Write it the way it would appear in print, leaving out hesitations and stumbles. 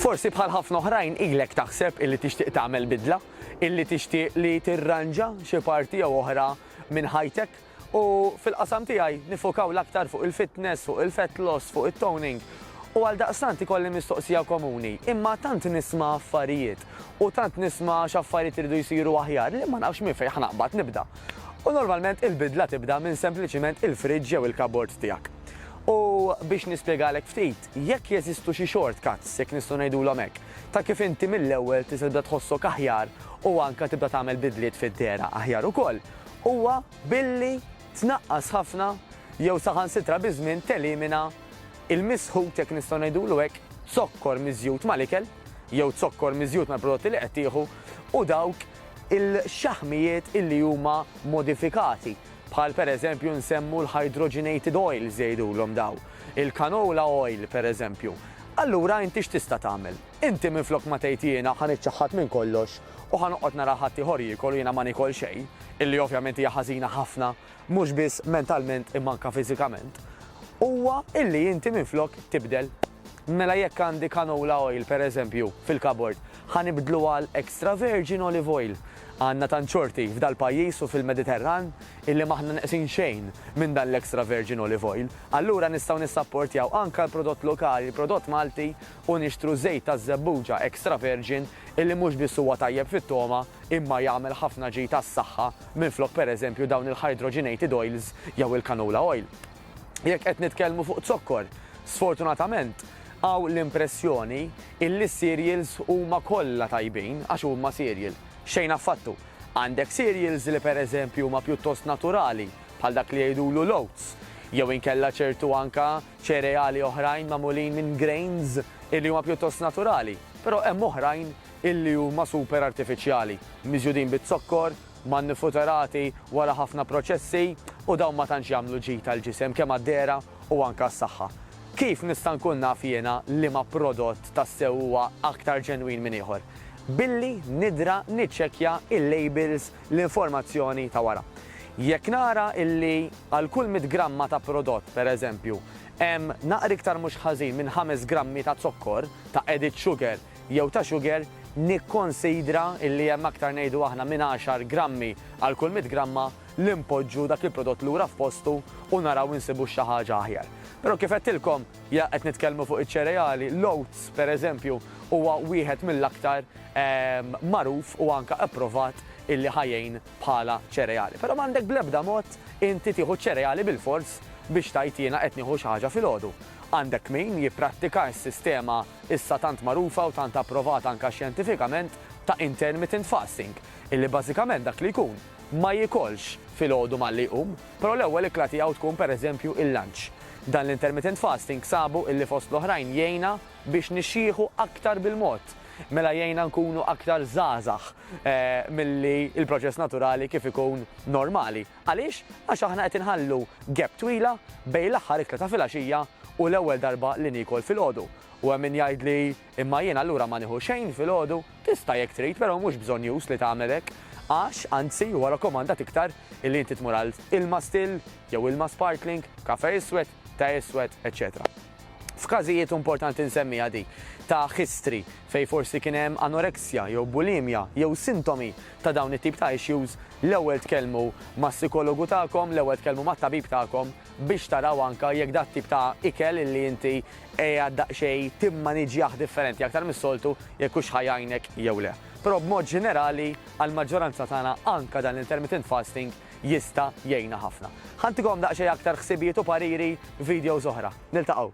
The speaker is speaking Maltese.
Forsi bħal ħafna oħrajn ilek taħseb illi tixtieq tagħmel bidla, illi tixtieq li tirranġa xi parti jew oħra minn ħajtek u fil-qasam tiegħi nifokaw l-aktar fuq il-fitness, fuq il-fat loss, fuq it-toning. U għal daqstant ikolli mistoqsija komuni, imma tant nisma' affarijiet u tant nisma' x'affarijiet iridu jsiru aħjar li ma nafx minn fejn ħanaqbad nibda. U normalment il-bidla tibda minn sempliċiment il-friġġ jew il-kabord tiegħek. U biex nispjegalek ftit, jekk jeżistu xi shortcuts, jekk nistgħu ngħidulhom hekk, ta' kif inti mill-ewwel tibda tħossok aħjar u anke tibda tagħmel bidliet fid-dera aħjar ukoll, huwa billi tnaqqas ħafna jew saħansitra biżmien telimina il-misħut jekk nistgħu ngħidulu hekk zokkor miżjud mal-ikel jew zokkor miżjud mal-prodotti li qed tieħu u dawk il-xaħmijiet illi huma modifikati. Bħal pereżempju nsemmu l-hydrogenated oils jgħidulhom daw, il-canola oil pereżempju. Allura inti x'tista' tagħmel? Inti minflok ma tgħid jiena ħaniċċaħħad minn kollox u ħanoqgħod nara ħadd ieħor jiekol jiena ma nikol xejn, illi ovvjament hija ħażina ħafna, mhux biss mentalment imma anke fiżikament. Huwa illi inti minflok tibdel. Mela jekk għandi canola oil pereżempju fil-kabord, ħanibdlu għal extra virgin olive oil. Għandna tant xorti f'dal pajjiż u fil-Mediterran illi maħna neqsin xejn minn dan l-extra virgin olive oil. Allura nistgħu nissapportjaw anke l-prodott lokali, prodott Malti u nixtru żejt ta' żebbuġa extra virgin illi mhux biss huwa tajjeb fit-toma imma jagħmel ħafna ġid tas-saħħa minflok pereżempju dawn il-hydrogenated oils jew il-canola oil. Jekk qed nitkellmu fuq zokkor, sfortunatament għaw l-impressjoni illi cereals huma kollha tajbin għax huma cereal. Xejn affattu. Għandek cereals li pereżempju huma pjuttost naturali bħal dak li jgħidulu l-oats, jew inkella ċertu anka ċereali oħrajn magħmulin minn grains illi huma pjuttost naturali, però hemm oħrajn illi huma super artifiċjali, miżjudin bit-zokkor, manifuturati wara ħafna proċessi u dawn ma tantx jagħmlu ġid tal-ġisem kemm għad-dera u anke s-saħħa. Kif nista' nkun naf jiena liema prodott tassew huwa aktar ġenwin minn ieħor? Billi nidra niċċekkja il-labels l-informazzjoni ta' wara. Jekk nara illi għal kull 100 gramma ta' prodott, pereżempju, hemm naqra iktar mhux ħażin minn 5 grammi ta' zokkor, ta' added sugar jew ta' sugar, nikkonsidra illi hemm aktar ngħidu aħna minn 10 grammi għal kull 100 gramma li npoġġu dak il-prodott lura f'postu u naraw insibu xi ħaġa aħjar. Però kif qedtilkom qed nitkellmu fuq iċ-ċereali, l-oats pereżempju huwa wieħed mill-aktar magħruf u anke approvat illi ħajjin bħala ċereali. Però m'għandek bl-ebda mod inti tieħu ċereali bil-fors biex tajt jiena qed nieħu xi ħaġa filgħodu. Għandek min jipprattika s-sistema issa tant magħrufa u tant approvata anke xjentifikament ta' intermittent fasting, illi bażikament dak li jkun ma jikolx filgħodu malli jqum, però l-ewwel ikla tiegħu tkun pereżempju il-lunch. Dan l-intermittent fasting sabu illi fost l-oħrajn jgħinna biex nixxieħu aktar bil-mod. Mela jgħinna nkunu aktar żgħażagħ milli il-proċess naturali kif ikun normali. Għaliex? Għax aħna qed inħallu gap twila bejn l-aħħar ikla ta' filgħaxija u l-ewwel darba li nikol filgħodu. U hemm min jgħidli imma jien allura ma nieħu xejn filgħodu, tista' jekk trid, però mhux bżonn jus li tagħmel hekk. Għax, anzi, huwa rakkomandat iktar illi inti tmur għal ilma still, jew ilma sparkling, kafe iswed, ta' iswed, etc. F'każijiet importanti nsemmiha di ta' history fej forsi kien hemm anoreksja jew bulimja jew sintomi ta' dawn it-tip ta' issues, l-ewwel tkellmu mas-psikologu tagħkom, l-ewwel tkellmu mat-tabib tagħkom biex taraw anke jekk dat tip ta' ikel illi inti qiegħed daqsxejn timmaniġjah differenti aktar mis-soltu jekk hux ħajjajnek jew le. Però b'mod ġenerali għall-maġġoranza tagħna anke dan l-intermittent fasting jista' jgħinna ħafna. Ħantikom daqsxejn aktar ħsibijiet u pariri videos oħra. Niltaqgħu.